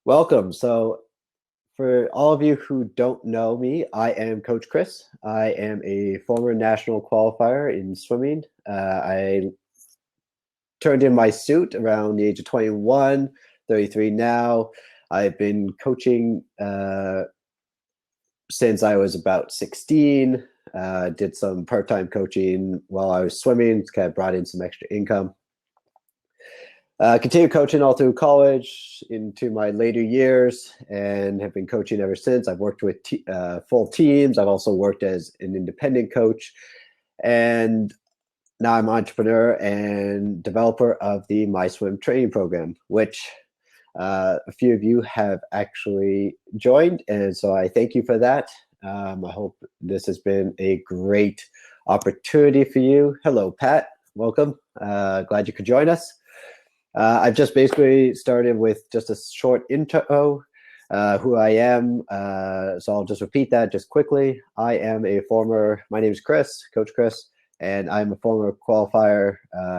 Welcome. So, for all of you who don't know me, I am Coach Chris. I am a former national qualifier in swimming. I turned in my suit around the age of 21, 33 now. I've been coaching since I was about 16. Did some part-time coaching while I was swimming, kind of brought in some extra income. Continued coaching all through college into my later years and have been coaching ever since. I've worked with full teams. I've also worked as an independent coach. And now I'm an entrepreneur and developer of the My Swim training program, which a few of you have actually joined. And so I thank you for that. I hope this has been a great opportunity for you. Hello, Pat. Welcome. Glad you could join us. I've just basically started with just a short intro, who I am. So I'll just repeat that just quickly. My name is Chris, Coach Chris, and I'm a former qualifier,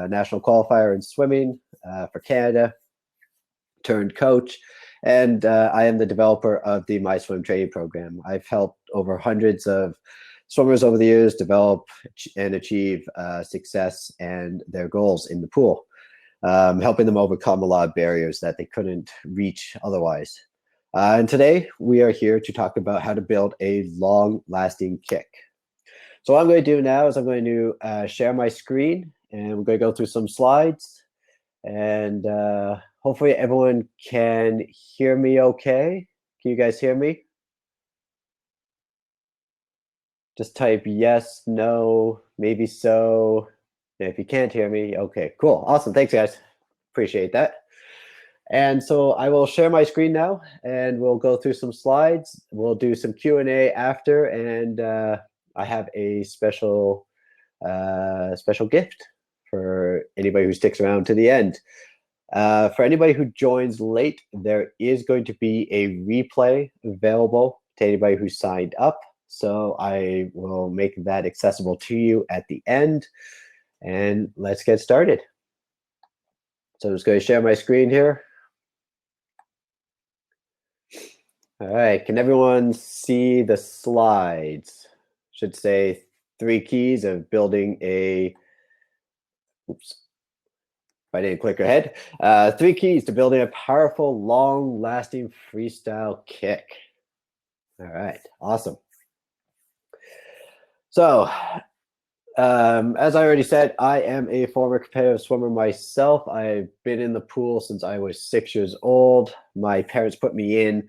national qualifier in swimming for Canada, turned coach. And I am the developer of the My Swim training program. I've helped over hundreds of swimmers over the years develop and achieve success and their goals in the pool. Helping them overcome a lot of barriers that they couldn't reach otherwise. And today we are here to talk about how to build a long-lasting kick. So what I'm going to do now is I'm going to share my screen and we're going to go through some slides and hopefully everyone can hear me okay. Can you guys hear me? Just type yes, no, maybe so. If you can't hear me, okay, cool, awesome, thanks guys, appreciate that. And so I will share my screen now and we'll go through some slides. We'll do some Q&A after, and I have a special gift for anybody who sticks around to the end. For anybody who joins late, there is going to be a replay available to anybody who signed up. So I will make that accessible to you at the end. And let's get started. So I'm just going to share my screen here. All right, can everyone see the slides? Should say 3 keys of building a, oops, if I didn't click ahead. 3 keys to building a powerful, long-lasting freestyle kick. All right, awesome. So, as I already said, I am a former competitive swimmer myself. I've been in the pool since I was 6 years old. My parents put me in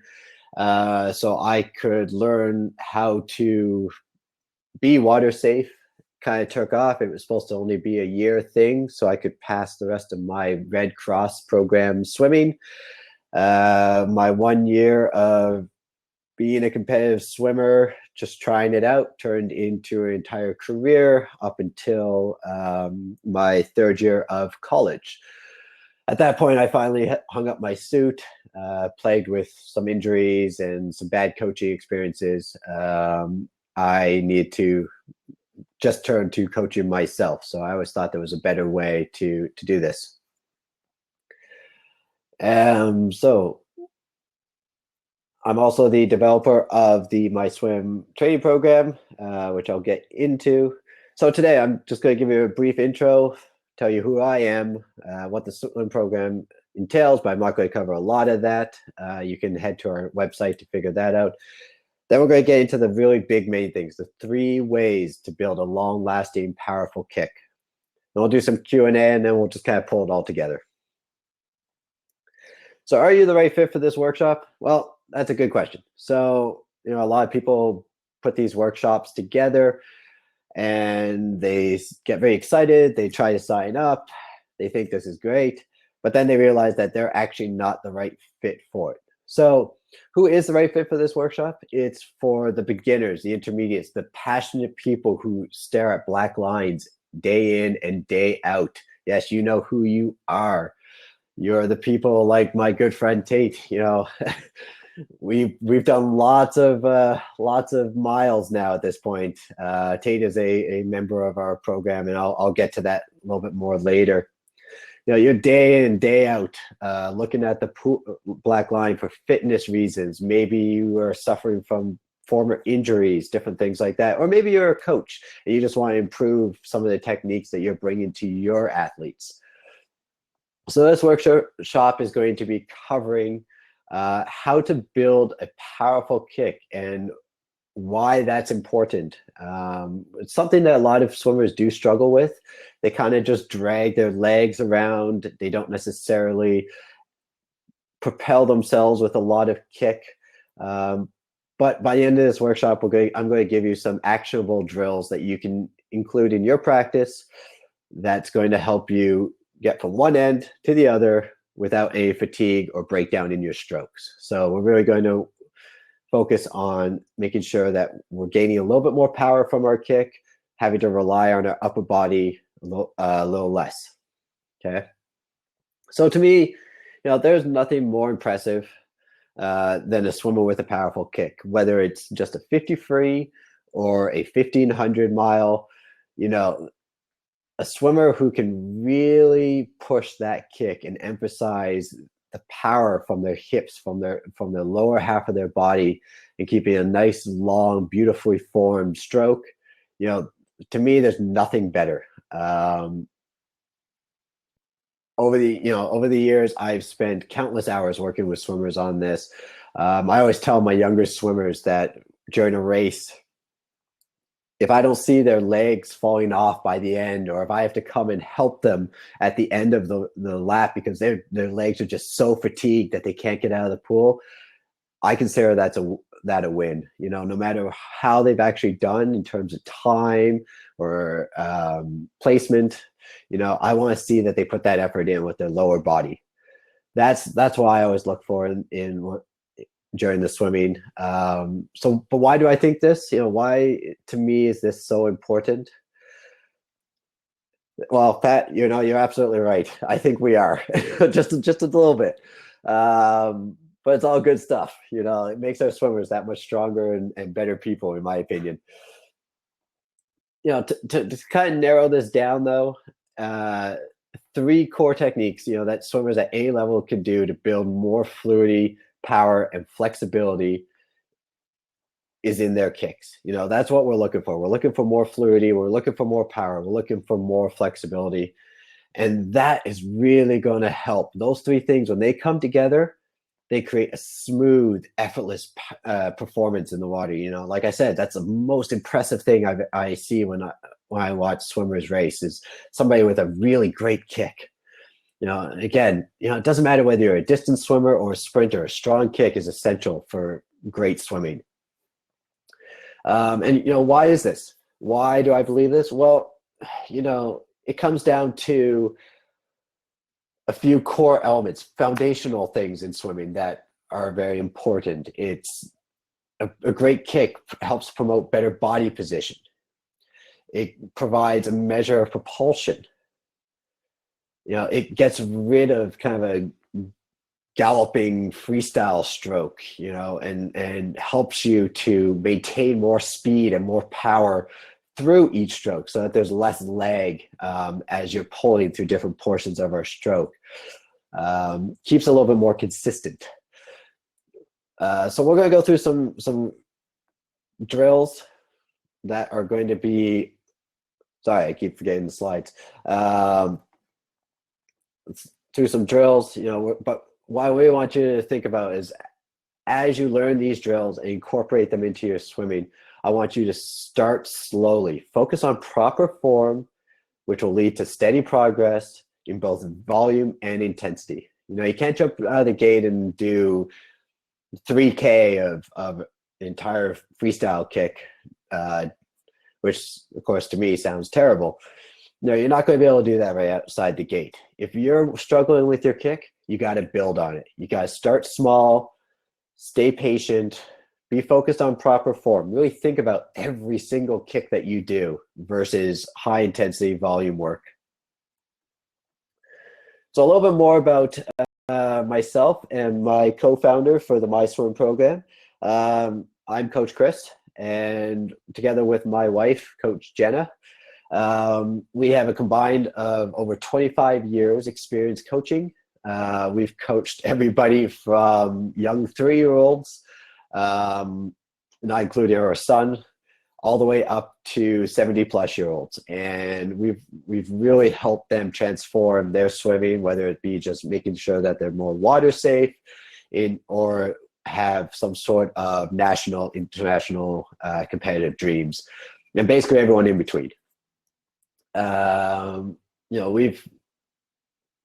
so I could learn how to be water safe. Kind of took off. It was supposed to only be a year thing so I could pass the rest of my Red Cross program swimming. My 1 year of being a competitive swimmer, just trying it out, turned into an entire career up until my 3rd year of college. At that point, I finally hung up my suit, plagued with some injuries and some bad coaching experiences. I need to just turn to coaching myself. So I always thought there was a better way to do this. So I'm also the developer of the My Swim training program, which I'll get into. So today I'm just going to give you a brief intro, tell you who I am, what the swim program entails, but I'm not going to cover a lot of that. You can head to our website to figure that out. Then we're going to get into the really big main things, the 3 ways to build a long-lasting, powerful kick. And we'll do some Q&A and then we'll just kind of pull it all together. So are you the right fit for this workshop? Well, that's a good question. So, a lot of people put these workshops together and they get very excited. They try to sign up. They think this is great, but then they realize that they're actually not the right fit for it. So who is the right fit for this workshop? It's for the beginners, the intermediates, the passionate people who stare at black lines day in and day out. Yes, you know who you are. You're the people like my good friend Tate. We've done lots of miles now at this point. Tate is a member of our program, and I'll get to that a little bit more later. you're day in, day out, looking at the black line for fitness reasons. Maybe you are suffering from former injuries, different things like that. Or maybe you're a coach and you just want to improve some of the techniques that you're bringing to your athletes. So this workshop is going to be covering how to build a powerful kick and why that's important. It's something that a lot of swimmers do struggle with. They kind of just drag their legs around. They don't necessarily propel themselves with a lot of kick. But by the end of this workshop, I'm going to give you some actionable drills that you can include in your practice that's going to help you get from one end to the other without any fatigue or breakdown in your strokes. So we're really going to focus on making sure that we're gaining a little bit more power from our kick, having to rely on our upper body a little less. Okay. So to me, there's nothing more impressive than a swimmer with a powerful kick, whether it's just a 50 free or a 1500 mile. A swimmer who can really push that kick and emphasize the power from their hips, from the lower half of their body, and keeping a nice, long, beautifully formed stroke. To me, there's nothing better. Over the years, I've spent countless hours working with swimmers on this. I always tell my younger swimmers that during a race, if I don't see their legs falling off by the end, or if I have to come and help them at the end of the lap because their legs are just so fatigued that they can't get out of the pool, I consider that a win. No matter how they've actually done in terms of time or placement, I want to see that they put that effort in with their lower body. That's what I always look for in during the swimming. But why do I think this? Why to me is this so important? Well, Pat, you're absolutely right. I think we are just a little bit, but it's all good stuff. It makes our swimmers that much stronger and better people, in my opinion. To kind of narrow this down, though, 3 core techniques, that swimmers at any level can do to build more fluidity, power, and flexibility is in their kicks. That's what we're looking for. We're looking for more fluidity. We're looking for more power. We're looking for more flexibility. And that is really going to help. Those 3 things, when they come together, they create a smooth, effortless performance in the water. Like I said, that's the most impressive thing I see when I watch swimmers race, is somebody with a really great kick. Again, it doesn't matter whether you're a distance swimmer or a sprinter, a strong kick is essential for great swimming. And why is this? Why do I believe this? Well, it comes down to a few core elements, foundational things in swimming that are very important. It's a great kick helps promote better body position. It provides a measure of propulsion. It gets rid of kind of a galloping freestyle stroke, and helps you to maintain more speed and more power through each stroke, so that there's less lag as you're pulling through different portions of our stroke. Keeps a little bit more consistent. So we're going to go through some drills that are going to be, sorry, I keep forgetting the slides. Through some drills, but what we want you to think about is, as you learn these drills and incorporate them into your swimming, I want you to start slowly. Focus on proper form, which will lead to steady progress in both volume and intensity. You can't jump out of the gate and do 3K of entire freestyle kick, which, of course, to me sounds terrible. No, you're not going to be able to do that right outside the gate. If you're struggling with your kick, you got to build on it. You got to start small, stay patient, be focused on proper form. Really think about every single kick that you do versus high intensity volume work. So a little bit more about myself and my co-founder for the My Swim program. I'm Coach Chris, and together with my wife, Coach Jenna, We have a combined of over 25 years experience coaching. We've coached everybody from young 3-year-olds, not including our son, all the way up to 70-plus-year-olds, and we've really helped them transform their swimming, whether it be just making sure that they're more water safe, or have some sort of national, international competitive dreams, and basically everyone in between.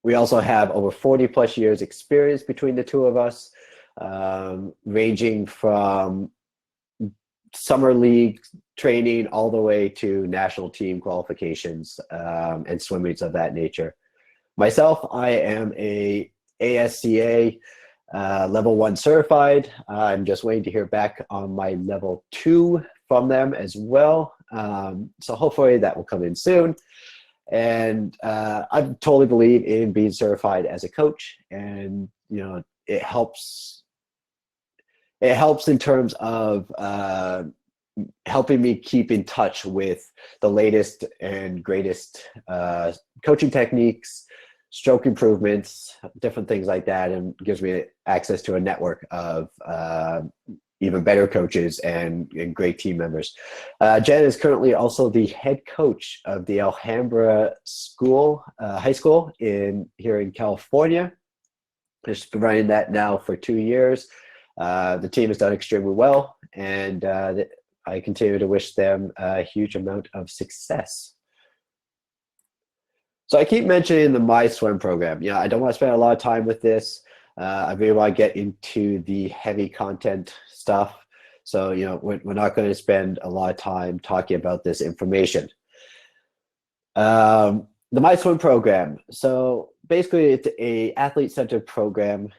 We also have over 40 plus years experience between the two of us, ranging from summer league training all the way to national team qualifications, and swim meets of that nature. Myself, I am a ASCA level 1 certified. I'm just waiting to hear back on my level 2 from them as well. So hopefully that will come in soon. And I totally believe in being certified as a coach, and it helps in terms of helping me keep in touch with the latest and greatest coaching techniques, stroke improvements, different things like that, and gives me access to a network of even better coaches and great team members. Jen is currently also the head coach of the Alhambra High School here in California. She's been running that now for 2 years. The team has done extremely well, and I continue to wish them a huge amount of success. So I keep mentioning the My Swim program. I don't want to spend a lot of time with this. I really want to get into the heavy content stuff. So, we're not going to spend a lot of time talking about this information. The My Swim program. So basically it's a athlete-centered program.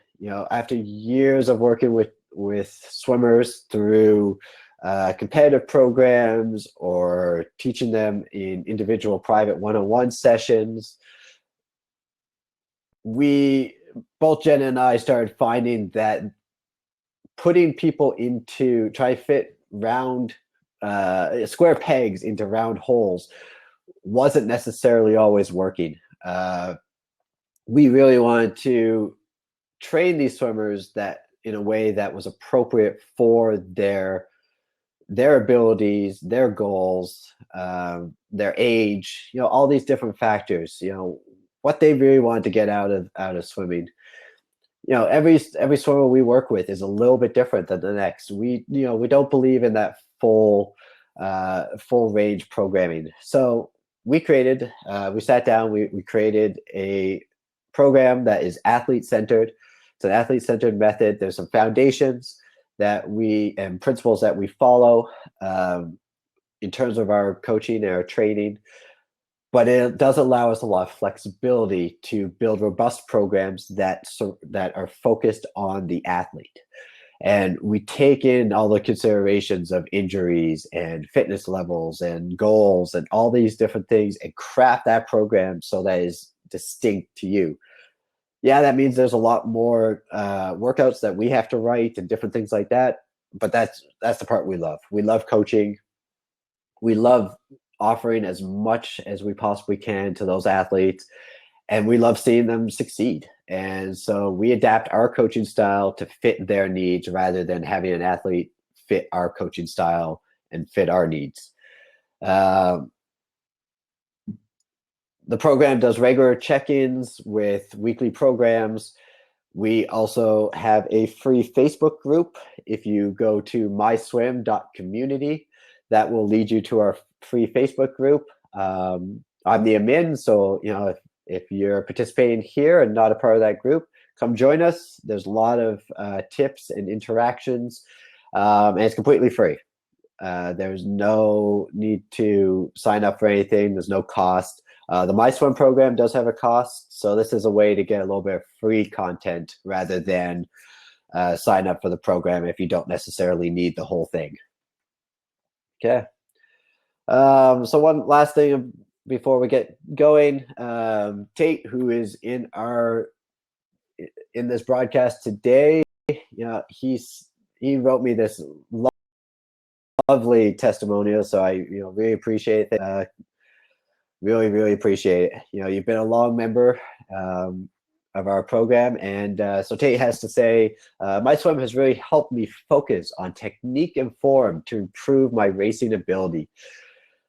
After years of working with swimmers through competitive programs or teaching them in individual private one-on-one sessions, both Jen and I started finding that putting people into try to fit square pegs into round holes wasn't necessarily always working. We really wanted to train these swimmers that in a way that was appropriate for their abilities, their goals, their age, all these different factors, what they really wanted to get out of swimming. Every swimmer we work with is a little bit different than the next. We don't believe in that full range programming. So we sat down, we created a program that is athlete-centered. It's an athlete-centered method. There's some foundations and principles that we follow in terms of our coaching and our training, but it does allow us a lot of flexibility to build robust programs that are focused on the athlete. And we take in all the considerations of injuries and fitness levels and goals and all these different things and craft that program so that is distinct to you. Yeah, that means there's a lot more workouts that we have to write and different things like that. But that's the part we love. We love coaching. We love offering as much as we possibly can to those athletes, and we love seeing them succeed. And so we adapt our coaching style to fit their needs rather than having an athlete fit our coaching style and fit our needs. The program does regular check-ins with weekly programs. We also have a free Facebook group. If you go to myswim.community, that will lead you to our free Facebook group. I'm the admin, so if you're participating here and not a part of that group, come join us. There's a lot of tips and interactions, and it's completely free. There's no need to sign up for anything. There's no cost. The MySwim program does have a cost, so this is a way to get a little bit of free content rather than sign up for the program if you don't necessarily need the whole thing. Okay. So one last thing before we get going, Tate, who is in this broadcast today, he wrote me this lovely testimonial, so I really appreciate it. Really, really appreciate it. You've been a long member um, of our program. And so Tate has to say, my swim has really helped me focus on technique and form to improve my racing ability.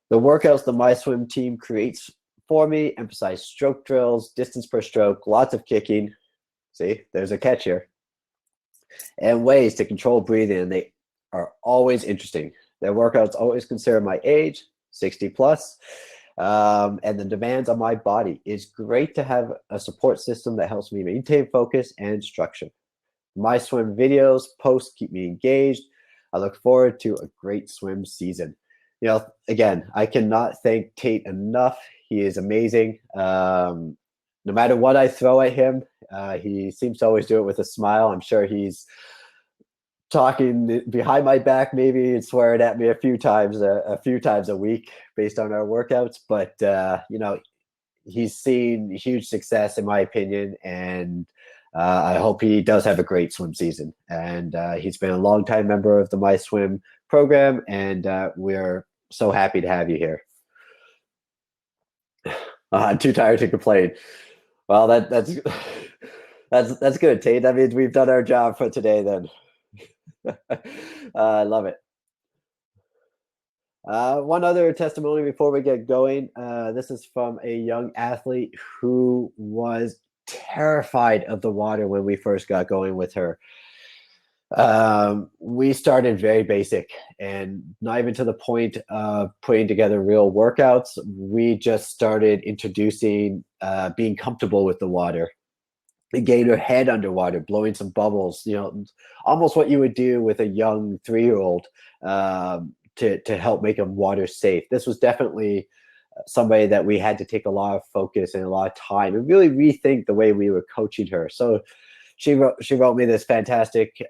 The workouts the My Swim team creates for me emphasize stroke drills, distance per stroke, lots of kicking. See, there's a catch here. And ways to control breathing. And they are always interesting. Their workouts always consider my age, 60 plus, and the demands on my body. It's great to have a support system that helps me maintain focus and structure. My swim videos, posts keep me engaged. I look forward to a great swim season. Again, I cannot thank Tate enough. He is amazing. No matter what I throw at him, he seems to always do it with a smile. I'm sure he's talking behind my back, maybe, and swearing at me a few times a week based on our workouts. But he's seen huge success in my opinion, and I hope he does have a great swim season. And he's been a long-time member of the My Swim program, and we're so happy to have you here. I'm too tired to complain. Well, that's that's good, Tate. That means we've done our job for today then. I love it. One other testimony before we get going. This is from a young athlete who was terrified of the water when we first got going with her. We started very basic and not even to the point of putting together real workouts. We just started introducing being comfortable with the water, getting her head underwater, blowing some bubbles, almost what you would do with a young 3-year-old to help make them water safe. This was definitely somebody that we had to take a lot of focus and a lot of time and really rethink the way we were coaching her. So she wrote me this fantastic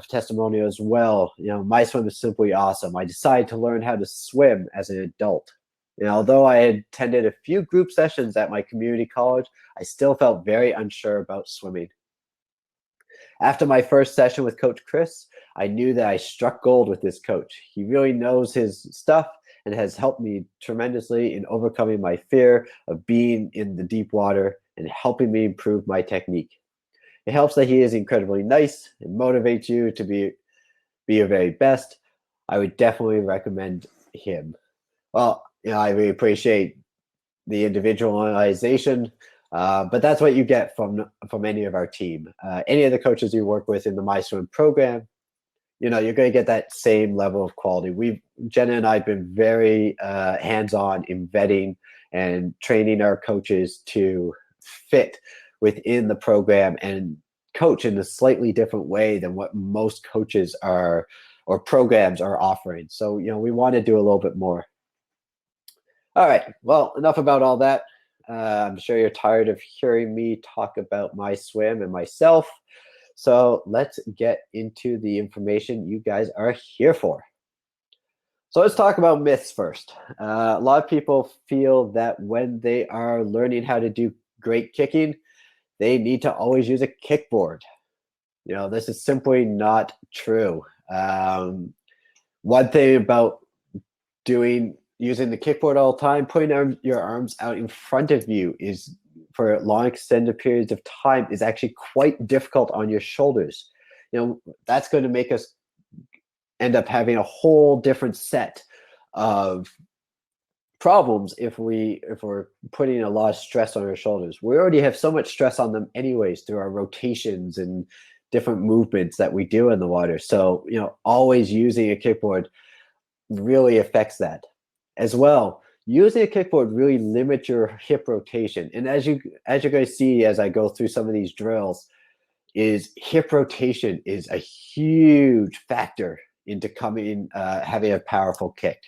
testimonial as well. My swim is simply awesome. I decided to learn how to swim as an adult. Although I had attended a few group sessions at my community college, I still felt very unsure about swimming. After my first session with Coach Chris, I knew that I struck gold with this coach. He really knows his stuff and has helped me tremendously in overcoming my fear of being in the deep water and helping me improve my technique. It helps that he is incredibly nice and motivates you to be your very best. I would definitely recommend him. Well, I really appreciate the individualization, but that's what you get from any of our team. Any of the coaches you work with in the My Swim program, you're going to get that same level of quality. Jenna and I have been very hands-on in vetting and training our coaches to fit within the program and coach in a slightly different way than what most coaches are or programs are offering. So, we want to do a little bit more. All right. Well, enough about all that. I'm sure you're tired of hearing me talk about my swim and myself. So let's get into the information you guys are here for. So let's talk about myths first. A lot of people feel that when they are learning how to do great kicking, they need to always use a kickboard. This is simply not true. One thing about using the kickboard all the time, putting your arms out in front of you is for long extended periods of time is actually quite difficult on your shoulders. That's going to make us end up having a whole different set of problems if we're putting a lot of stress on our shoulders. We already have so much stress on them anyways through our rotations and different movements that we do in the water. So, always using a kickboard really affects that. As well, using a kickboard really limits your hip rotation. And as you're going to see as I go through some of these drills, is hip rotation is a huge factor into having a powerful kick.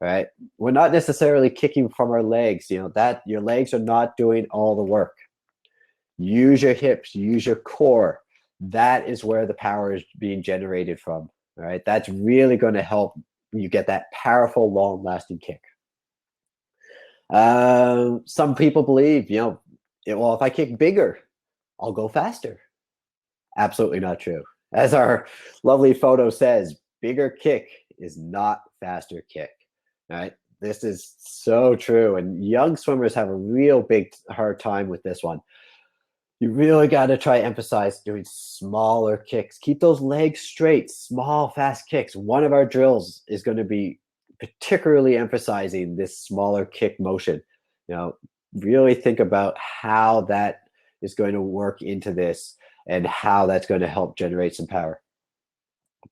Right? We're not necessarily kicking from our legs. That your legs are not doing all the work. Use your hips, use your core. That is where the power is being generated from. Right? That's really going to help you get that powerful, long-lasting kick. Some people believe, well, if I kick bigger, I'll go faster. Absolutely not true. As our lovely photo says, bigger kick is not faster kick. Right? This is so true. And young swimmers have a real big hard time with this one. You really got to try emphasize doing smaller kicks. Keep those legs straight, small, fast kicks. One of our drills is going to be particularly emphasizing this smaller kick motion. Really think about how that is going to work into this and how that's going to help generate some power.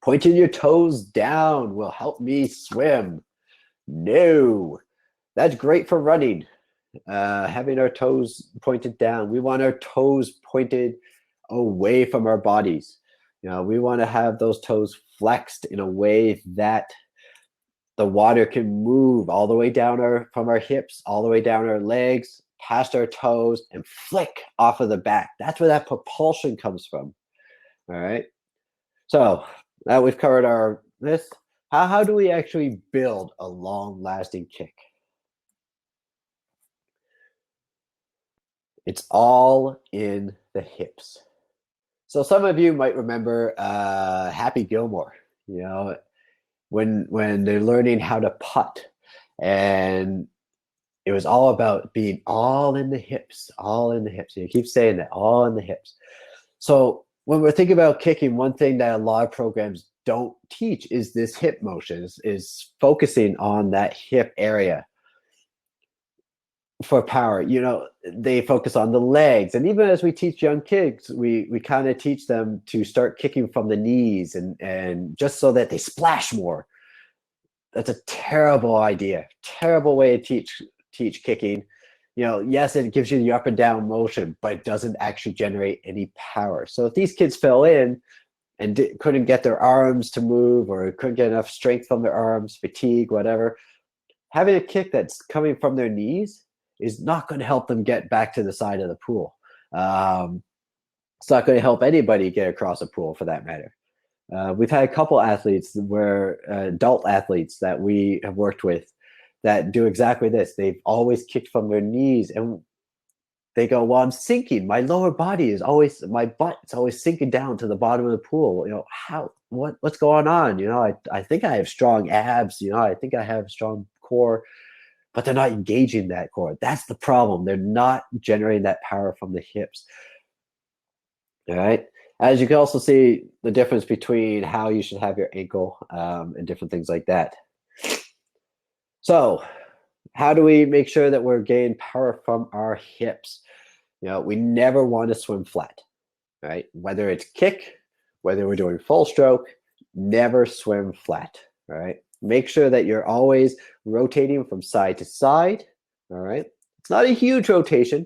Pointing your toes down will help me swim. No, that's great for running. Having our toes pointed down. We want our toes pointed away from our bodies. We want to have those toes flexed in a way that the water can move all the way down from our hips, all the way down our legs, past our toes, and flick off of the back. That's where that propulsion comes from. All right. So now we've covered this. How do we actually build a long-lasting kick? It's all in the hips. So some of you might remember Happy Gilmore, when they're learning how to putt, and it was all about being all in the hips, all in the hips. You keep saying that, all in the hips. So when we're thinking about kicking, one thing that a lot of programs don't teach is this hip motion, is focusing on that hip area for power. They focus on the legs, and even as we teach young kids, we kind of teach them to start kicking from the knees, and just so that they splash more. That's a terrible idea, terrible way to teach kicking. Yes, it gives you the up and down motion, but it doesn't actually generate any power. So if these kids fell in and couldn't get their arms to move, or couldn't get enough strength from their arms, fatigue, whatever, having a kick that's coming from their knees is not going to help them get back to the side of the pool. It's not going to help anybody get across a pool, for that matter. We've had a couple athletes adult athletes that we have worked with that do exactly this. They've always kicked from their knees, and they go, well, I'm sinking. My lower body is always, my butt is always sinking down to the bottom of the pool. What's going on? I think I have strong abs. I think I have a strong core, but they're not engaging that core. That's the problem. They're not generating that power from the hips. All right. As you can also see the difference between how you should have your ankle and different things like that. So how do we make sure that we're getting power from our hips? We never want to swim flat, right? Whether it's kick, whether we're doing full stroke, never swim flat, all right? Make sure that you're always rotating from side to side, all right? It's not a huge rotation,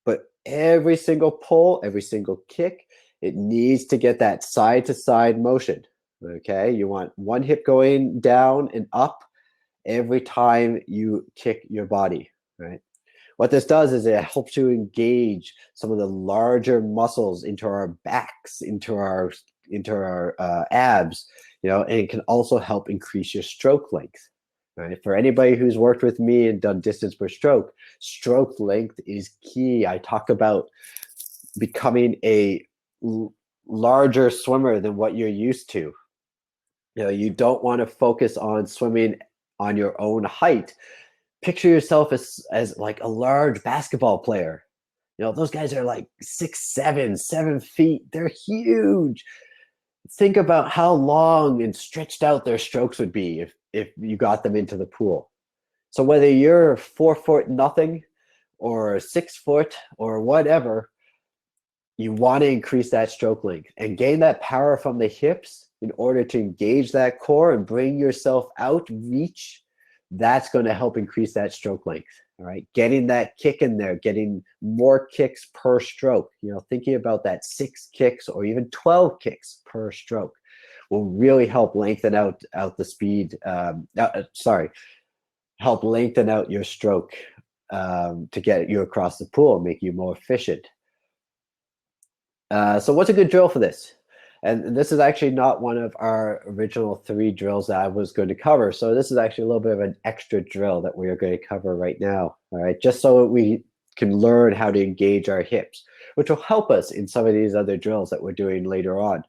but every single pull, every single kick, it needs to get that side to side motion, okay? You want one hip going down and up every time you kick your body, right? What this does is it helps you engage some of the larger muscles into our backs, into our abs, and it can also help increase your stroke length. Right? For anybody who's worked with me and done distance per stroke, stroke length is key. I talk about becoming a larger swimmer than what you're used to. You don't want to focus on swimming on your own height. Picture yourself as like a large basketball player. Those guys are like 6'7", 7 feet. They're huge. Think about how long and stretched out their strokes would be if you got them into the pool. So whether you're 4 foot nothing or 6 foot or whatever, you want to increase that stroke length and gain that power from the hips in order to engage that core and bring yourself out, reach. That's going to help increase that stroke length. All right. Getting that kick in there, getting more kicks per stroke, thinking about that 6 kicks or even 12 kicks per stroke will really help lengthen out the speed. Help lengthen out your stroke to get you across the pool and make you more efficient. So what's a good drill for this? And this is actually not one of our original 3 drills that I was going to cover. So this is actually a little bit of an extra drill that we are going to cover right now. All right, just so we can learn how to engage our hips, which will help us in some of these other drills that we're doing later on.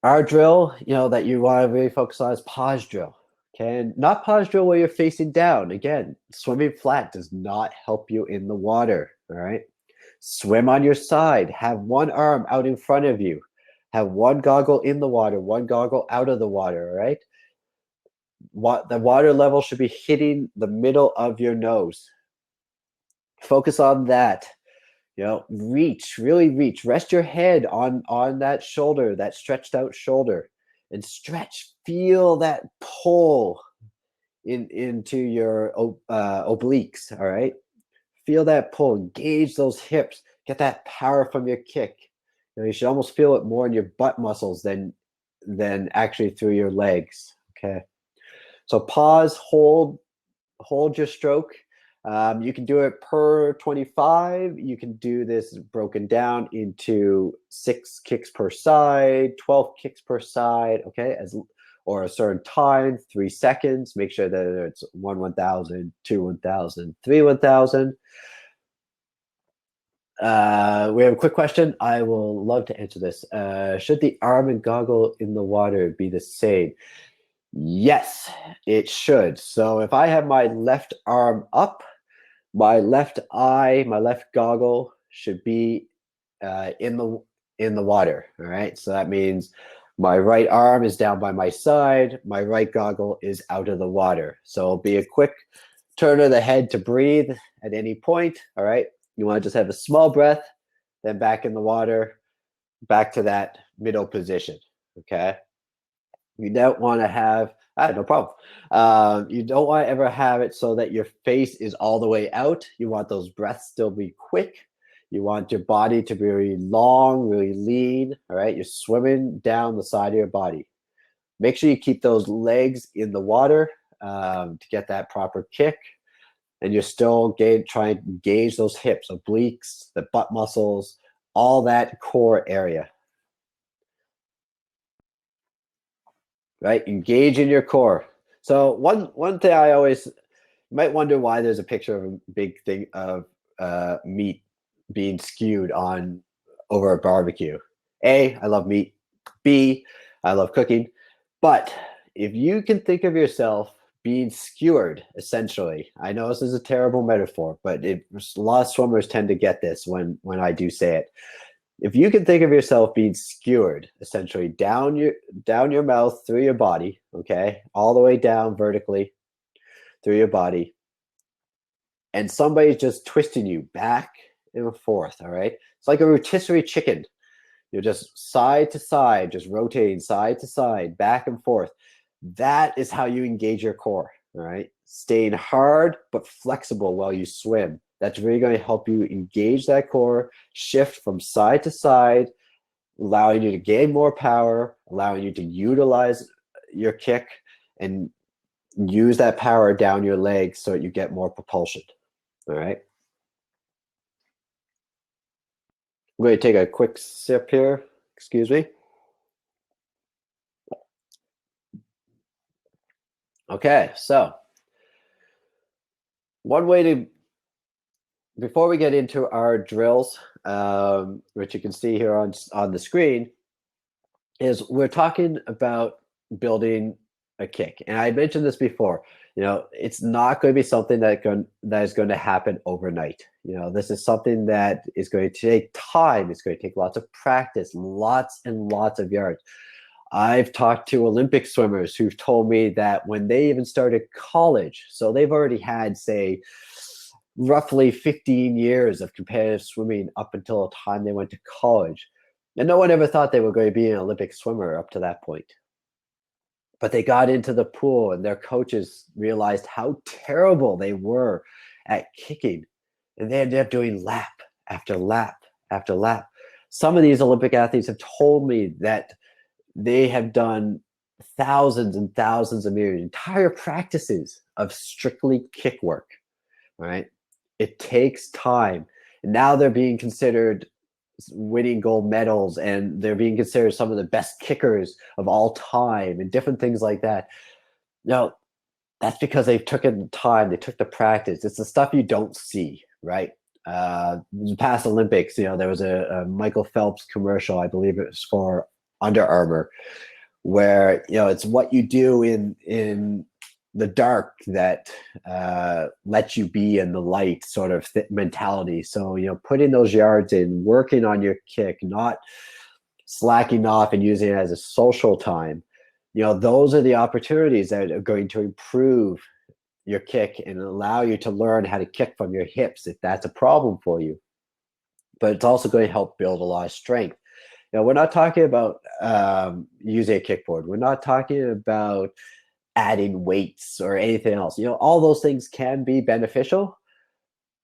Our drill, that you want to really focus on is pause drill. Can not pause drill where you're facing down. Again, swimming flat does not help you in the water. All right. Swim on your side. Have one arm out in front of you. Have one goggle in the water, one goggle out of the water. All right. The water level should be hitting the middle of your nose. Focus on that. Reach, really reach. Rest your head on that shoulder, that stretched out shoulder, and stretch. Feel that pull into your obliques. All right. Feel that pull. Engage those hips. Get that power from your kick. You should almost feel it more in your butt muscles than actually through your legs. Okay. So pause, hold your stroke. You can do it per 25. You can do this broken down into 6 kicks per side, 12 kicks per side, okay, or a certain time, 3 seconds. Make sure that it's 1 1,000, 2 1,000, 3 1,000. We have a quick question. I will love to answer this. Should the arm and goggle in the water be the same? Yes, it should. So if I have my left arm up, my left eye, my left goggle should be in the water. All right. So that means my right arm is down by my side. My right goggle is out of the water. So it'll be a quick turn of the head to breathe at any point. All right. You want to just have a small breath, then back in the water, back to that middle position. Okay. You don't want to have, no problem. You don't want to ever have it so that your face is all the way out. You want those breaths still be quick. You want your body to be really long, really lean. All right. You're swimming down the side of your body. Make sure you keep those legs in the water to get that proper kick. And you're still trying to engage those hips, obliques, the butt muscles, all that core area. Right? Engage in your core. So one thing I always, you might wonder why there's a picture of a big thing of meat being skewed over a barbecue. A, I love meat. B, I love cooking. But if you can think of yourself being skewered, essentially, I know this is a terrible metaphor, but a lot of swimmers tend to get this when I do say it. If you can think of yourself being skewered, essentially down your mouth through your body, okay, all the way down vertically through your body, and somebody's just twisting you back and forth, all right? It's like a rotisserie chicken. You're just side to side, just rotating side to side, back and forth. That is how you engage your core, all right? Staying hard but flexible while you swim. That's really going to help you engage that core, shift from side to side, allowing you to gain more power, allowing you to utilize your kick and use that power down your legs so that you get more propulsion, all right? I'm going to take a quick sip here. Excuse me. Okay, so one way to, before we get into our drills, which you can see here on the screen, is we're talking about building a kick. And I mentioned this before, it's not going to be something that is going to happen overnight. This is something that is going to take time. It's going to take lots of practice, lots and lots of yards. I've talked to Olympic swimmers who've told me that when they even started college, so they've already had, say, roughly 15 years of competitive swimming up until the time they went to college. And no one ever thought they were going to be an Olympic swimmer up to that point. But they got into the pool and their coaches realized how terrible they were at kicking. And they ended up doing lap after lap after lap. Some of these Olympic athletes have told me that they have done thousands and thousands of meters, entire practices of strictly kick work, right? It takes time. And now they're being considered winning gold medals and they're being considered some of the best kickers of all time and different things like that. Now, that's because they took the time, they took the practice. It's the stuff you don't see, right? The past Olympics, there was a Michael Phelps commercial, I believe it was for Under Armour, where it's what you do in the dark that lets you be in the light sort of mentality. So, putting those yards in, working on your kick, not slacking off and using it as a social time. Those are the opportunities that are going to improve your kick and allow you to learn how to kick from your hips if that's a problem for you. But it's also going to help build a lot of strength. We're not talking about using a kickboard. We're not talking about adding weights or anything else. All those things can be beneficial,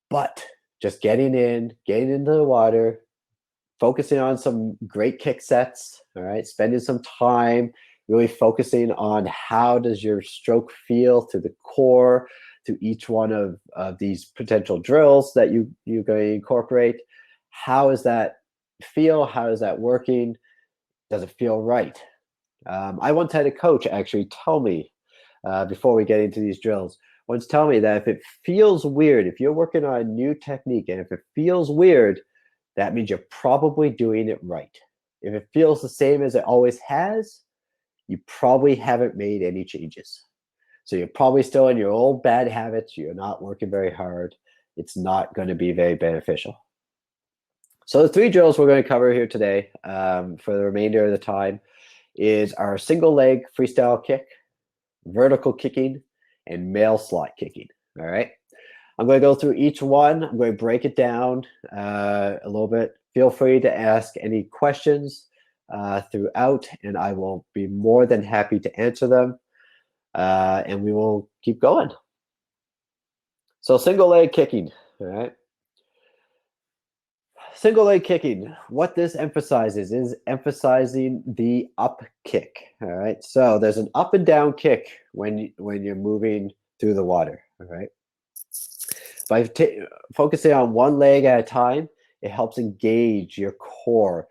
but just getting into the water, focusing on some great kick sets, all right, spending some time really focusing on how does your stroke feel to the core, to each one of these potential drills that you're going to incorporate. How is that feel? How is that working? Does it feel right? I once had a coach actually tell me, before we get into these drills, once tell me that if it feels weird, if you're working on a new technique and if it feels weird, that means you're probably doing it right. If it feels the same as it always has, you probably haven't made any changes. So you're probably still in your old bad habits. You're not working very hard. It's not going to be very beneficial. So the 3 drills we're going to cover here today for the remainder of the time is our single leg freestyle kick, vertical kicking, and male slot kicking. All right. I'm going to go through each one. I'm going to break it down a little bit. Feel free to ask any questions throughout, and I will be more than happy to answer them. And we will keep going. So single leg kicking, all right? Single leg kicking, what this emphasizes is emphasizing the up kick, all right? So there's an up and down kick when you're moving through the water, all right? By focusing on one leg at a time, it helps engage your core.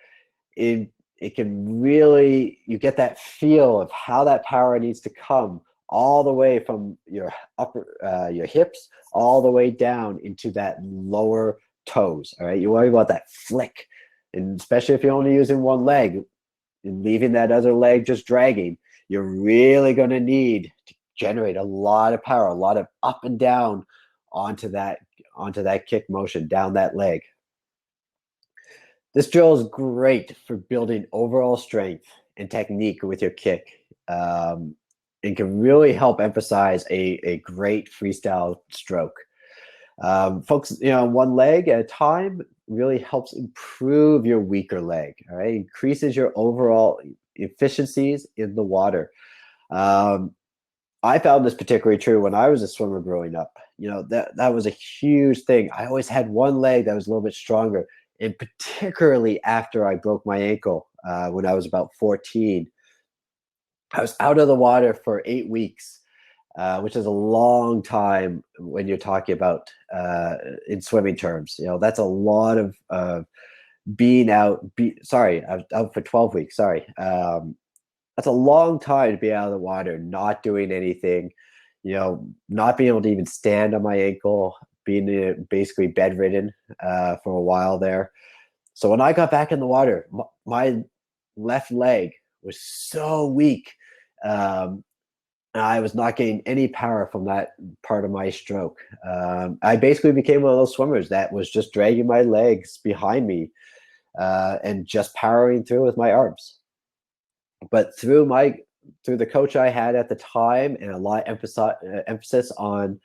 It can really, you get that feel of how that power needs to come all the way from your your hips all the way down into that lower toes. All right, you worry about that flick, and especially if you're only using one leg and leaving that other leg just dragging, you're really going to need to generate a lot of power, a lot of up and down onto that kick motion down that leg. This drill is great for building overall strength and technique with your kick, and can really help emphasize a great freestyle stroke. Focus on one leg at a time really helps improve your weaker leg. All right, increases your overall efficiencies in the water. I found this particularly true when I was a swimmer growing up. That was a huge thing. I always had one leg that was a little bit stronger, and particularly after I broke my ankle when I was about 14. I was out of the water for 8 weeks, which is a long time when you're talking about in swimming terms. That's a lot of being out. Sorry, I was out for 12 weeks. Sorry. That's a long time to be out of the water, not doing anything, not being able to even stand on my ankle, being basically bedridden for a while there. So when I got back in the water, my left leg was so weak. I was not getting any power from that part of my stroke. I basically became one of those swimmers that was just dragging my legs behind me and just powering through with my arms. But through the coach I had at the time and a lot of emphasis on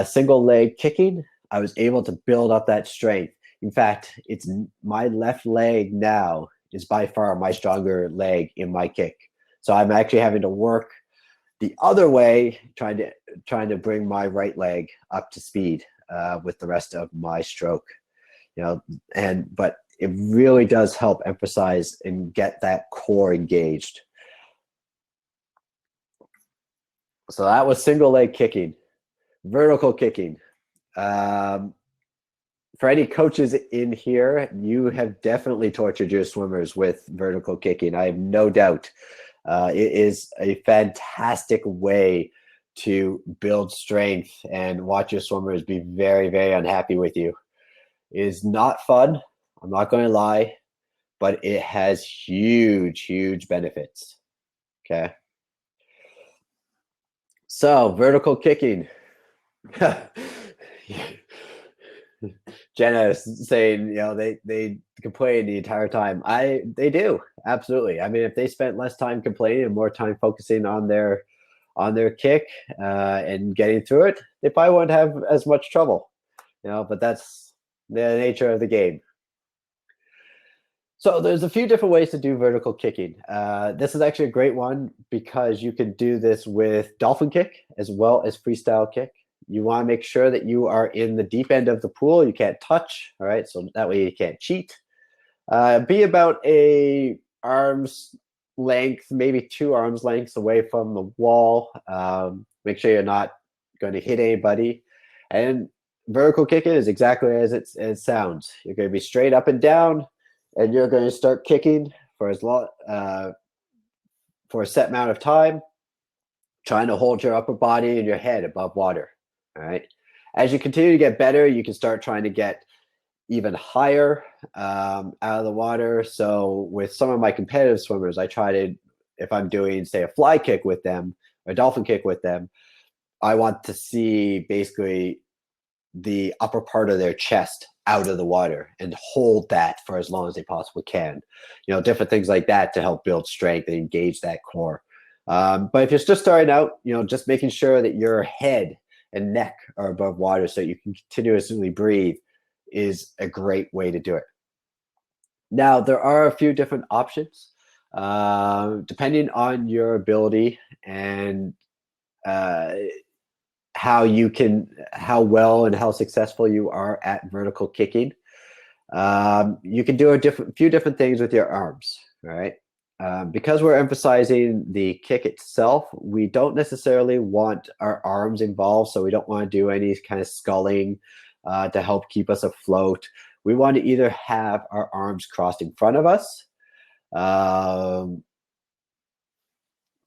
single leg kicking, I was able to build up that strength. In fact, it's my left leg now is by far my stronger leg in my kick. So I'm actually having to work the other way, trying to bring my right leg up to speed with the rest of my stroke. But it really does help emphasize and get that core engaged. So that was single leg kicking. Vertical kicking. For any coaches in here, you have definitely tortured your swimmers with vertical kicking. I have no doubt. It is a fantastic way to build strength and watch your swimmers be very, very unhappy with you. It is not fun. I'm not going to lie, but it has huge, huge benefits. Okay. So vertical kicking. Jenna is saying, they complain the entire time. They do, absolutely. I mean, if they spent less time complaining and more time focusing on their kick and getting through it, they probably wouldn't have as much trouble. But that's the nature of the game. So there's a few different ways to do vertical kicking. This is actually a great one because you can do this with dolphin kick as well as freestyle kick. You want to make sure that you are in the deep end of the pool. You can't touch, all right? So that way you can't cheat. Be about a arm's length, maybe 2 arms lengths away from the wall. Make sure you're not going to hit anybody. And vertical kicking is exactly as it sounds. You're going to be straight up and down, and you're going to start kicking for as long for a set amount of time, trying to hold your upper body and your head above water. All right. As you continue to get better, you can start trying to get even higher out of the water. So with some of my competitive swimmers, I try to, if I'm doing, say, a fly kick with them, or a dolphin kick with them, I want to see basically the upper part of their chest out of the water and hold that for as long as they possibly can. Different things like that to help build strength and engage that core. But if you're just starting out, just making sure that your head and neck are above water so you can continuously breathe is a great way to do it. Now, there are a few different options depending on your ability and how well and how successful you are at vertical kicking. You can do few different things with your arms, right? Because we're emphasizing the kick itself, we don't necessarily want our arms involved, so we don't want to do any kind of sculling to help keep us afloat. We want to either have our arms crossed in front of us.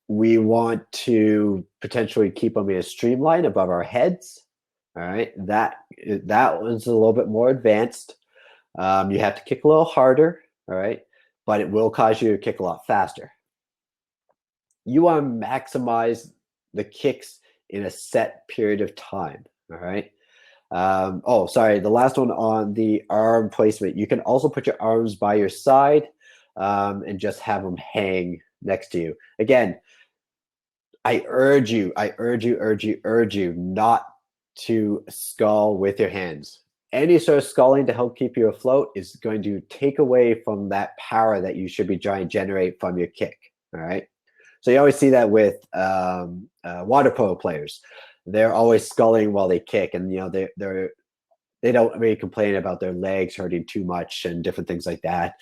We want to potentially keep them in a streamline above our heads. All right, that one's a little bit more advanced. You have to kick a little harder, all right, but it will cause you to kick a lot faster. You want to maximize the kicks in a set period of time, all right? Sorry, the last one on the arm placement. You can also put your arms by your side and just have them hang next to you. Again, I urge you not to scull with your hands. Any sort of sculling to help keep you afloat is going to take away from that power that you should be trying to generate from your kick. All right. So you always see that with water polo players. They're always sculling while they kick, and they don't really complain about their legs hurting too much and different things like that.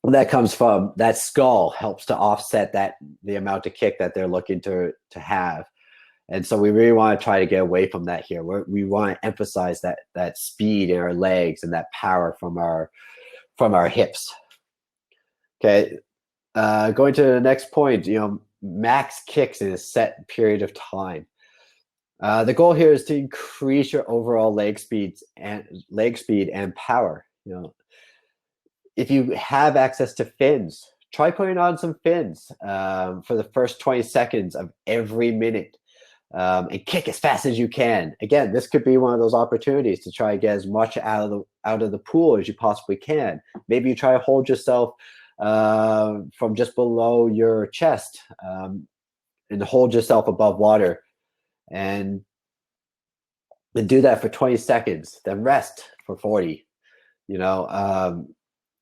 That comes from that skull helps to offset the amount of kick that they're looking to have. And so we really want to try to get away from that here. We want to emphasize that speed in our legs and that power from our hips. Okay, going to the next point. Max kicks in a set period of time. The goal here is to increase your overall leg speed and power. If you have access to fins, try putting on some fins for the first 20 seconds of every minute. And kick as fast as you can. Again, this could be one of those opportunities to try to get as much out of the pool as you possibly can. Maybe you try to hold yourself from just below your chest and hold yourself above water, and do that for 20 seconds. Then rest for 40.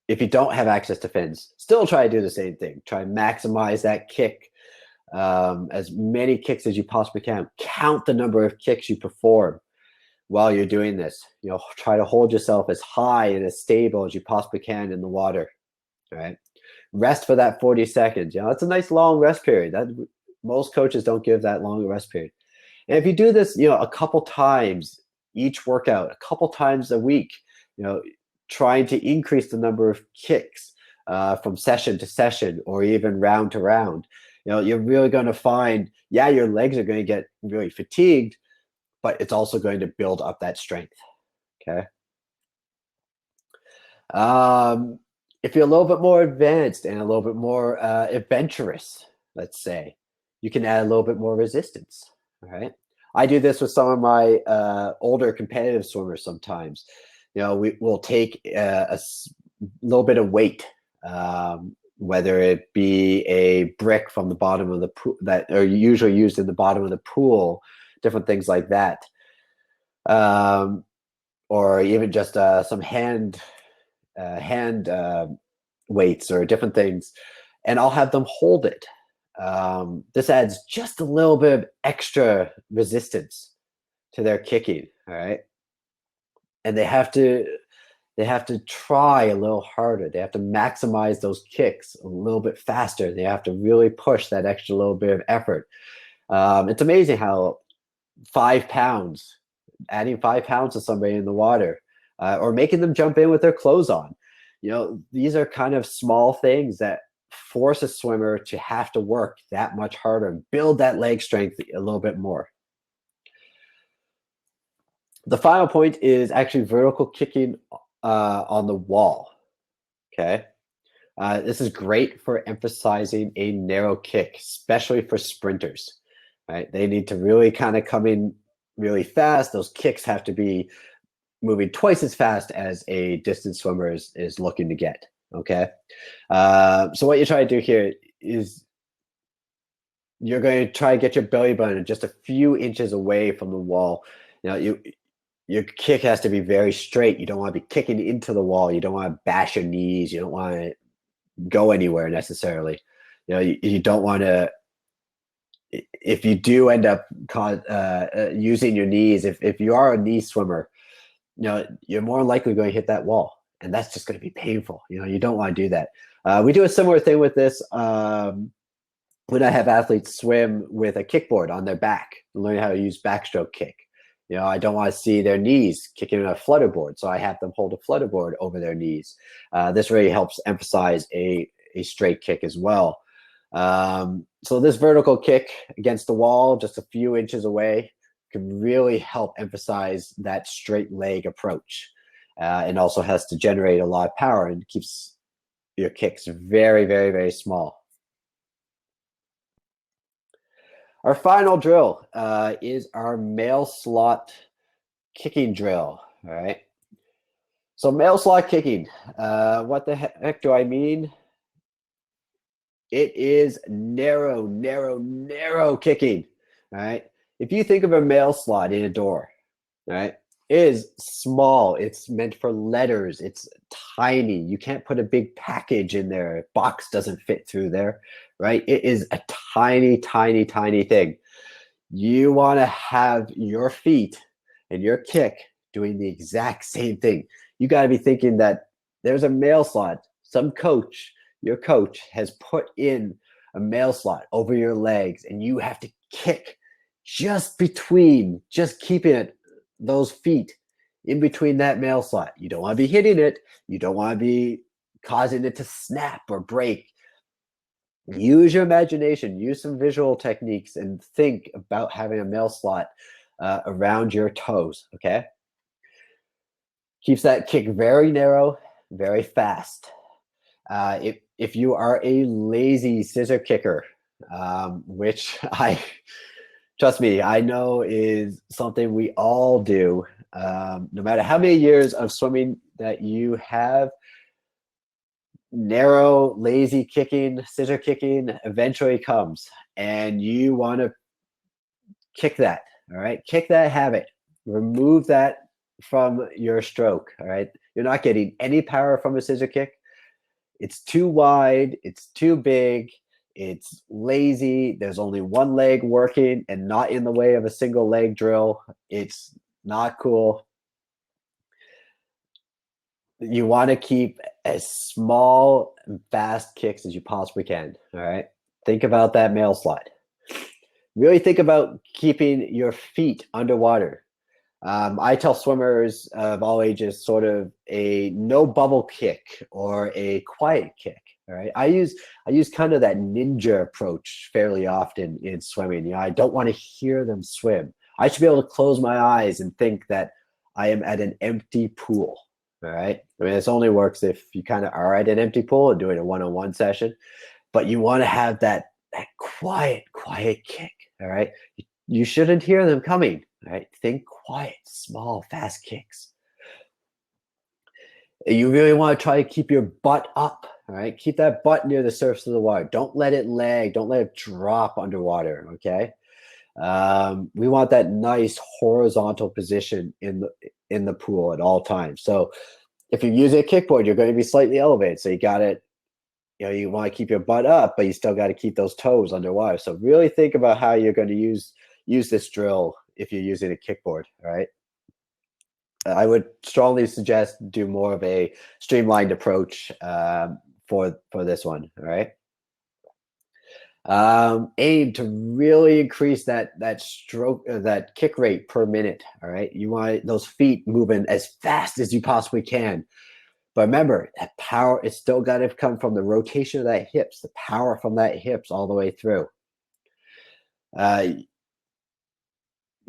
If you don't have access to fins, still try to do the same thing. Try to maximize that kick. As many kicks as you possibly can. Count the number of kicks you perform while you're doing this. Try to hold yourself as high and as stable as you possibly can in the water. All right. Rest for that 40 seconds. It's a nice long rest period. Most coaches don't give that long a rest period. And if you do this, a couple times each workout, a couple times a week, trying to increase the number of kicks from session to session or even round to round, you're really going to find, your legs are going to get really fatigued, but it's also going to build up that strength. Okay. If you're a little bit more advanced and a little bit more adventurous, let's say, you can add a little bit more resistance. All right. I do this with some of my older competitive swimmers sometimes. We'll take a little bit of weight, whether it be a brick from the bottom of the pool that are usually used in the bottom of the pool, different things like that. Or even just some hand weights or different things, and I'll have them hold it. This adds just a little bit of extra resistance to their kicking. All right, and they have to try a little harder. They have to maximize those kicks a little bit faster. They have to really push that extra little bit of effort. It's amazing how 5 pounds, adding 5 pounds to somebody in the water, or making them jump in with their clothes on. These are kind of small things that force a swimmer to have to work that much harder and build that leg strength a little bit more. The final point is actually vertical kicking on the wall. Okay. This is great for emphasizing a narrow kick, especially for sprinters. Right? They need to really kind of come in really fast. Those kicks have to be moving twice as fast as a distance swimmer is looking to get. Okay. So what you try to do here is you're going to try to get your belly button just a few inches away from the wall. Your kick has to be very straight. You don't want to be kicking into the wall. You don't want to bash your knees. You don't want to go anywhere necessarily. You don't want to, if you do end up using your knees, if you are a knee swimmer, you're more likely going to hit that wall, and that's just going to be painful. You don't want to do that. We do a similar thing with this when I have athletes swim with a kickboard on their back, learn how to use backstroke kick. I don't want to see their knees kicking a flutter board, so I have them hold a flutter board over their knees. This really helps emphasize a straight kick as well. So this vertical kick against the wall, just a few inches away, can really help emphasize that straight leg approach, and also has to generate a lot of power and keeps your kicks very, very, very small. Our final drill is our male slot kicking drill. All right. So male slot kicking, what the heck do I mean? It is narrow, narrow, narrow kicking. All right. If you think of a male slot in a door, all right, it is small. It's meant for letters. It's tiny. You can't put a big package in there. A box doesn't fit through there, right? It is a tiny, tiny, tiny thing. You want to have your feet and your kick doing the exact same thing. You got to be thinking that there's a male slot. Your coach has put in a male slot over your legs, and you have to kick just keeping it, those feet in between that male slot. You don't want to be hitting it. You don't want to be causing it to snap or break. Use your imagination, use some visual techniques, and think about having a male slot around your toes, okay? Keeps that kick very narrow, very fast. If you are a lazy scissor kicker, which trust me, I know is something we all do, no matter how many years of swimming that you have, narrow, lazy kicking, scissor kicking eventually comes, and you want to kick that. All right, kick that habit. Remove that from your stroke. All right, you're not getting any power from a scissor kick. It's too wide. It's too big. It's lazy. There's only one leg working and not in the way of a single leg drill. It's not cool. You want to keep as small and fast kicks as you possibly can. All right. Think about that male slot. Really think about keeping your feet underwater. I tell swimmers of all ages sort of a no bubble kick or a quiet kick. All right. I use kind of that ninja approach fairly often in swimming. I don't want to hear them swim. I should be able to close my eyes and think that I am at an empty pool. All right. I mean, this only works if you kind of are at an empty pool and doing a one-on-one session, but you want to have that quiet kick. All right. You shouldn't hear them coming. All right. Think quiet, small, fast kicks. You really want to try to keep your butt up. All right. Keep that butt near the surface of the water. Don't let it lag. Don't let it drop underwater. Okay. We want that nice horizontal position in the pool at all times. So if you're using a kickboard, you're going to be slightly elevated. So you got it. You want to keep your butt up, but you still got to keep those toes underwater. So really think about how you're going to use this drill if you're using a kickboard. All right. I would strongly suggest do more of a streamlined approach for this one. All right. Aim to really increase that stroke, that kick rate per minute. All right. You want those feet moving as fast as you possibly can. But remember, that power, it's still got to come from the rotation of that hips, the power from that hips all the way through.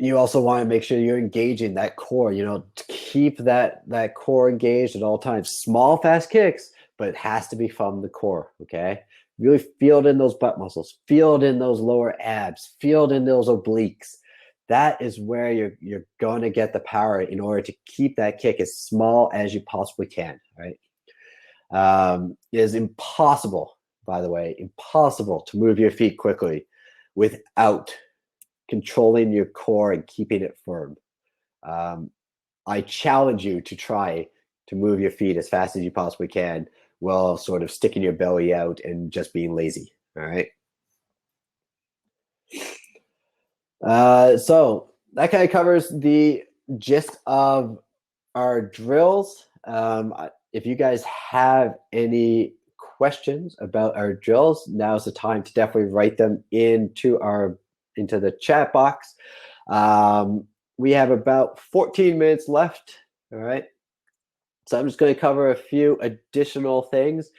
You also want to make sure you're engaging that core, to keep that core engaged at all times. Small, fast kicks, but it has to be from the core, okay? Really feel it in those butt muscles, feel it in those lower abs, feel it in those obliques. That is where you're going to get the power in order to keep that kick as small as you possibly can, right? It is impossible, by the way, impossible to move your feet quickly without controlling your core and keeping it firm. I challenge you to try to move your feet as fast as you possibly can while sort of sticking your belly out and just being lazy. All right. So that kind of covers the gist of our drills. If you guys have any questions about our drills, now's the time to definitely write them into the chat box. We have about 14 minutes left. All right. So I'm just going to cover a few additional things.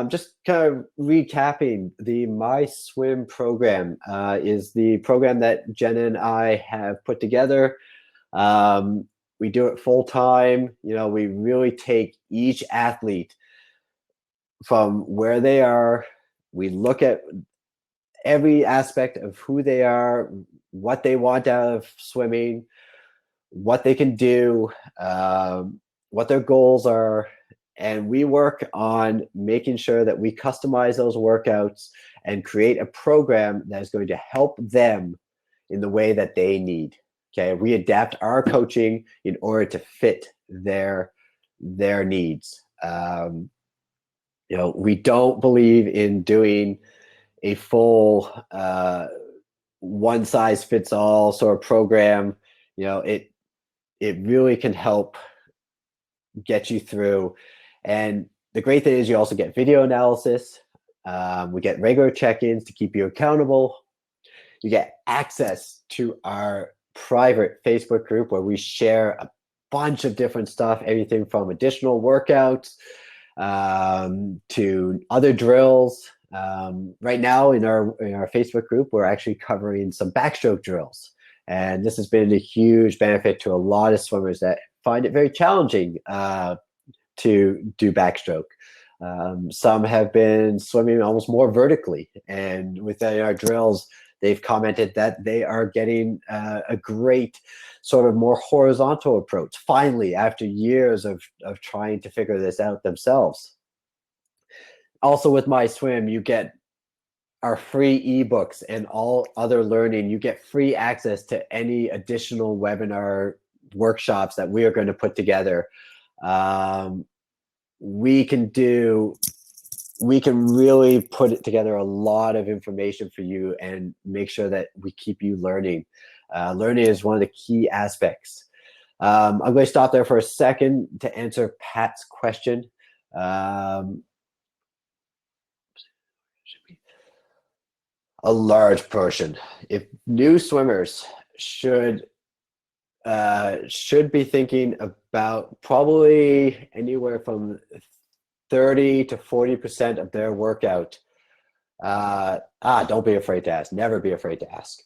Just kind of recapping, the My Swim program is the program that Jenna and I have put together. We do it full time. We really take each athlete from where they are. We look at every aspect of who they are, what they want out of swimming, what they can do, what their goals are. And we work on making sure that we customize those workouts and create a program that is going to help them in the way that they need. Okay, we adapt our coaching in order to fit their needs. We don't believe in doing a full one size fits all sort of program. It really can help get you through. And the great thing is you also get video analysis. We get regular check-ins to keep you accountable. You get access to our private Facebook group where we share a bunch of different stuff, everything from additional workouts to other drills. Right now in our Facebook group, we're actually covering some backstroke drills. And this has been a huge benefit to a lot of swimmers that find it very challenging to do backstroke. Some have been swimming almost more vertically, and within our drills, they've commented that they are getting a great sort of more horizontal approach, finally, after years of trying to figure this out themselves. Also with My Swim, you get our free ebooks and all other learning. You get free access to any additional webinar workshops that we are going to put together. We can really put together a lot of information for you and make sure that we keep you learning. Learning is one of the key aspects. I'm going to stop there for a second to answer Pat's question. A large portion. If new swimmers should be thinking about probably anywhere from 30 to 40% of their workout. Don't be afraid to ask. Never be afraid to ask.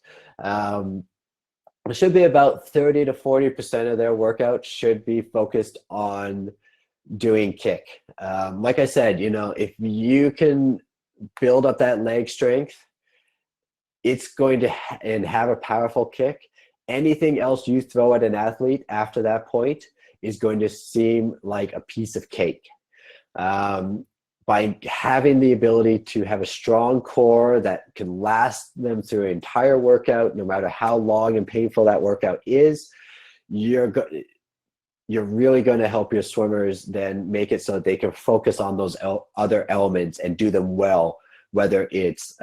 It should be about 30 to 40% of their workout should be focused on doing kick. Like I said, if you can build up that leg strength it's going to and have a powerful kick. Anything else you throw at an athlete after that point is going to seem like a piece of cake. By having the ability to have a strong core that can last them through an entire workout, no matter how long and painful that workout is, you're really going to help your swimmers then make it so that they can focus on those other elements and do them well, whether it's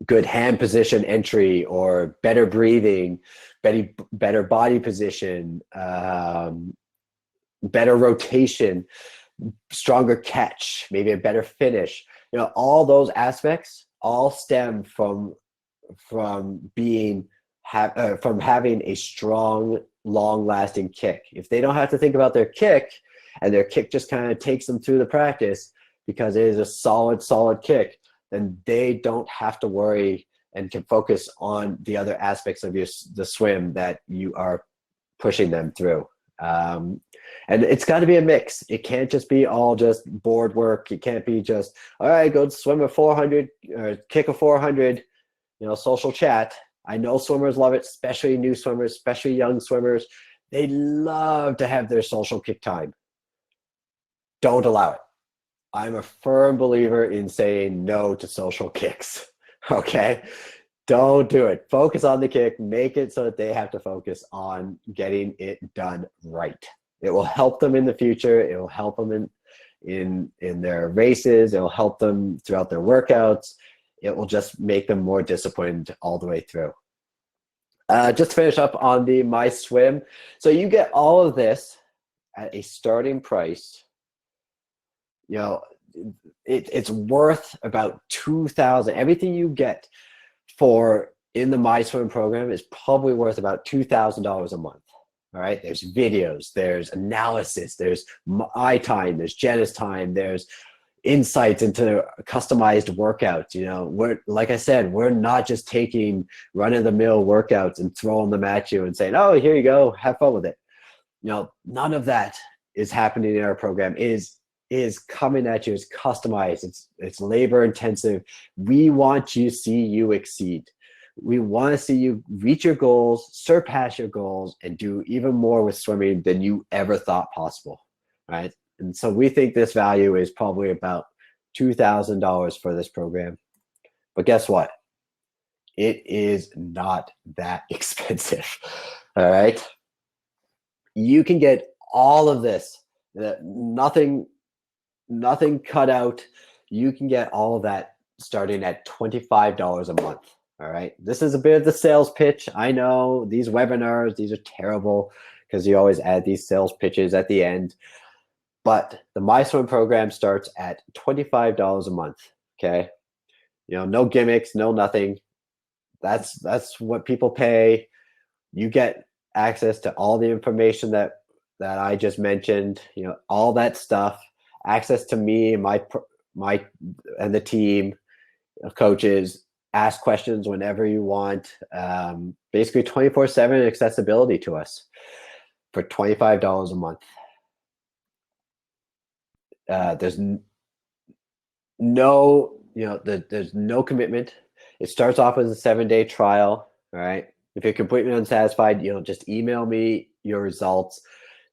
good hand position entry or better breathing, better body position, better rotation, stronger catch, maybe a better finish. All those aspects all stem from being from having a strong, long-lasting kick. If they don't have to think about their kick, and their kick just kind of takes them through the practice because it is a solid kick, then they don't have to worry and can focus on the other aspects of the swim that you are pushing them through. And it's got to be a mix. It can't just be all just board work. It can't be just, all right, go swim a 400 or kick a 400, social chat. I know swimmers love it, especially new swimmers, especially young swimmers. They love to have their social kick time. Don't allow it. I'm a firm believer in saying no to social kicks. Okay? Don't do it. Focus on the kick. Make it so that they have to focus on getting it done right. It will help them in the future. It will help them in their races. It will help them throughout their workouts. It will just make them more disciplined all the way through. Just to finish up on the My Swim. So you get all of this at a starting price. It's worth about $2,000. Everything you get in the My Swim program is probably worth about $2,000 a month. All right, there's videos, there's analysis, there's my time, there's Jenna's time, there's insights into customized workouts. We're, like I said, we're not just taking run-of-the-mill workouts and throwing them at you and saying, oh, here you go, have fun with it. None of that is happening in our program. Is coming at you, is customized, it's labor intensive. We want to see you exceed. We want to see you reach your goals, surpass your goals, and do even more with swimming than you ever thought possible, right? And so we think this value is probably about $2,000 for this program. But guess what? It is not that expensive, all right? You can get all of this, nothing cut out. You can get all of that starting at $25 a month. All right. This is a bit of the sales pitch. I know these webinars, these are terrible because you always add these sales pitches at the end. But the My Swim program starts at $25 a month. Okay. No gimmicks, no nothing. That's what people pay. You get access to all the information that I just mentioned, all that stuff, access to me and my and the team of coaches, ask questions whenever you want. Basically 24/7 accessibility to us for $25 a month. There's there's no commitment. It starts off as a 7-day trial. All right. If you're completely unsatisfied, just email me your results.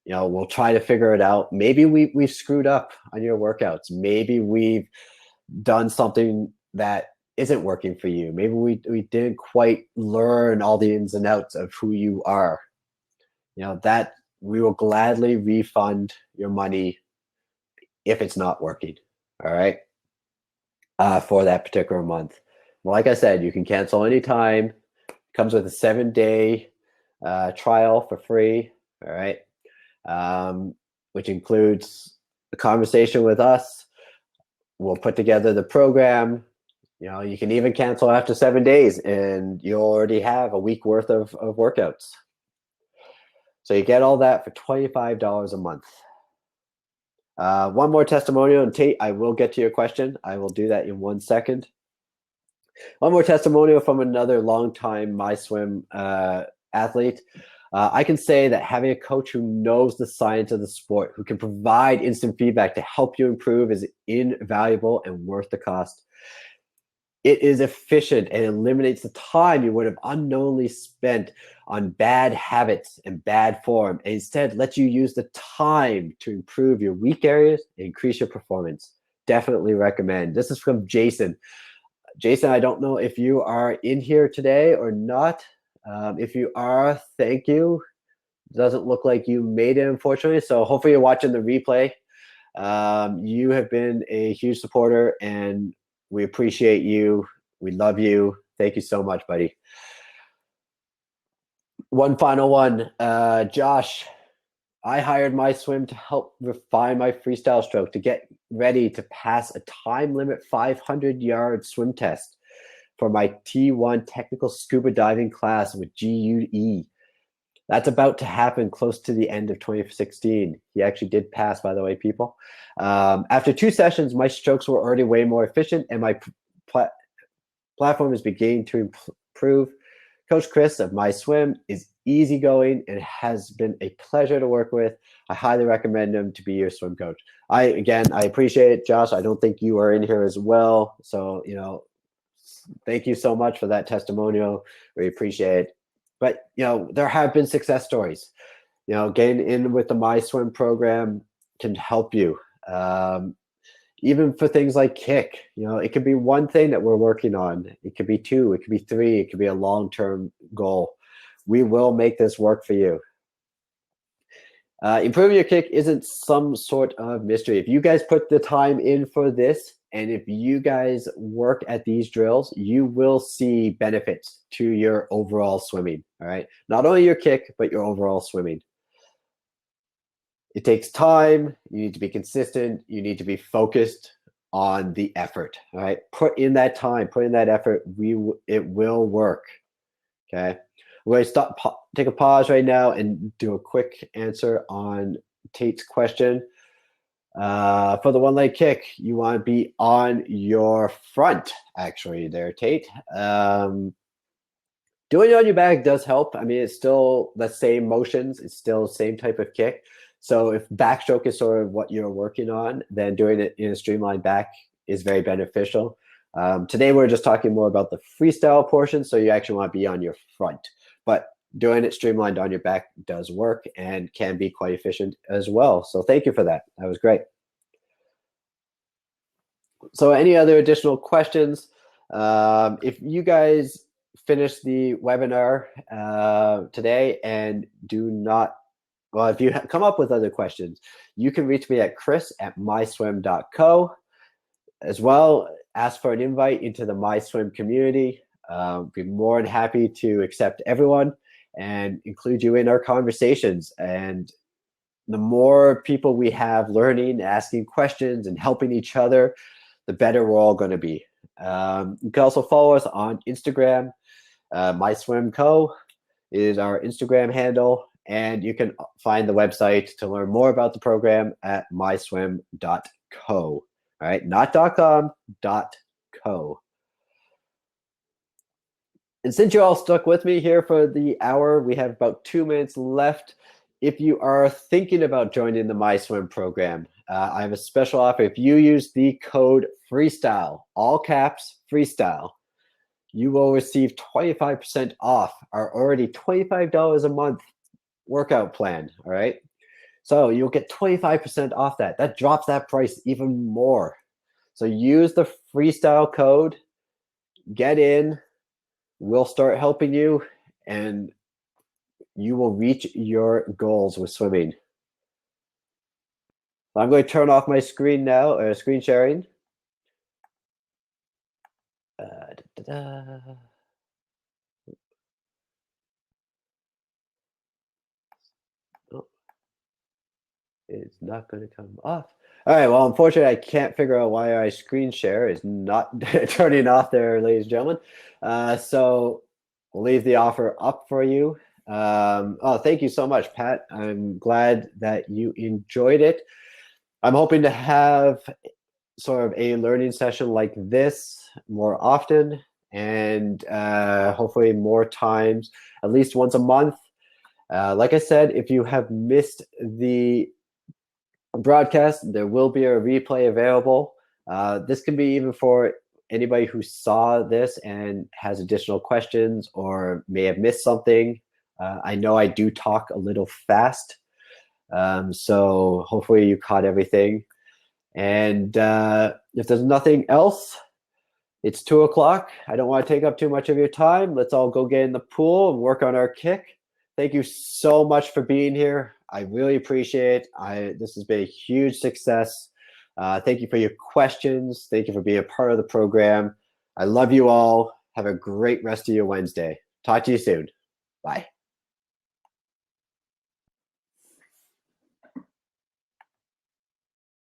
We'll try to figure it out. Maybe we've screwed up on your workouts. Maybe we've done something that isn't working for you. Maybe we didn't quite learn all the ins and outs of who you are. That we will gladly refund your money if it's not working. All right. For that particular month. Like I said, you can cancel anytime. It comes with a 7-day trial for free. All right. Which includes a conversation with us. We'll put together the program. You can even cancel after 7 days and you'll already have a week worth of workouts. So you get all that for $25 a month. One more testimonial, and Tate, I will get to your question. I will do that in 1 second. One more testimonial from another longtime My Swim athlete. I can say that having a coach who knows the science of the sport, who can provide instant feedback to help you improve, is invaluable and worth the cost. It is efficient and eliminates the time you would have unknowingly spent on bad habits and bad form, and instead lets you use the time to improve your weak areas and increase your performance. Definitely recommend. This is from Jason. Jason, I don't know if you are in here today or not. If you are, thank you. Doesn't look like you made it, unfortunately. So hopefully you're watching the replay. You have been a huge supporter, and we appreciate you. We love you. Thank you so much, buddy. One final one. Josh, I hired MySwim to help refine my freestyle stroke to get ready to pass a time limit 500-yard swim test for my T1 technical scuba diving class with GUE. That's about to happen close to the end of 2016. He actually did pass, by the way, people. After 2 sessions, my strokes were already way more efficient, and my platform is beginning to improve. Coach Chris of MySwim is easygoing and has been a pleasure to work with. I highly recommend him to be your swim coach. I appreciate it, Josh. I don't think you are in here as well. So, thank you so much for that testimonial. We appreciate it. But, there have been success stories. Getting in with the MySwim program can help you. Even for things like kick, it could be one thing that we're working on. It could be 2, it could be 3, it could be a long-term goal. We will make this work for you. Improving your kick isn't some sort of mystery. If you guys put the time in for this, and if you guys work at these drills, you will see benefits to your overall swimming, all right? Not only your kick, but your overall swimming. It takes time. You need to be consistent. You need to be focused on the effort, all right? Put in that time, put in that effort. It will work, okay? We're going to take a pause right now and do a quick answer on Tate's question. For the one-leg kick, you want to be on your front, actually, there, Tate. Doing it on your back does help. I mean, it's still the same motions. It's still the same type of kick. So if backstroke is sort of what you're working on, then doing it in a streamlined back is very beneficial. Today, we're just talking more about the freestyle portion, so you actually want to be on your front. But doing it streamlined on your back does work and can be quite efficient as well. So thank you for that. That was great. So any other additional questions? If you guys finish the webinar today and do not, well, if you come up with other questions, you can reach me at chris@myswim.co. As well, ask for an invite into the MySwim community. Be more than happy to accept everyone and include you in our conversations. And the more people we have learning, asking questions, and helping each other, the better we're all going to be. You can also follow us on Instagram. MySwimCo is our Instagram handle, and you can find the website to learn more about the program at myswim.co. All right, not .com, .co. And since you all stuck with me here for the hour, we have about 2 minutes left. If you are thinking about joining the MySwim program, I have a special offer. If you use the code FREESTYLE, all caps, FREESTYLE, you will receive 25% off our already $25 a month workout plan, all right? So you'll get 25% off that. That drops that price even more. So use the FREESTYLE code, get in, we'll start helping you, and you will reach your goals with swimming. I'm going to turn off my screen now, or screen sharing. Oh, it's not going to come off. All right, well, unfortunately, I can't figure out why my screen share is not turning off there, ladies and gentlemen. So we'll leave the offer up for you. Thank you so much, Pat. I'm glad that you enjoyed it. I'm hoping to have sort of a learning session like this more often, and hopefully more times, at least once a month. Like I said, if you have missed the broadcast, there will be a replay available. This can be even for anybody who saw this and has additional questions or may have missed something, I know I do talk a little fast, so hopefully you caught everything. And if there's nothing else, it's 2 o'clock. I don't want to take up too much of your time. Let's all go get in the pool and work on our kick. Thank you so much for being here. I really appreciate it. This has been a huge success. Thank you for your questions. Thank you for being a part of the program. I love you all. Have a great rest of your Wednesday. Talk to you soon. Bye.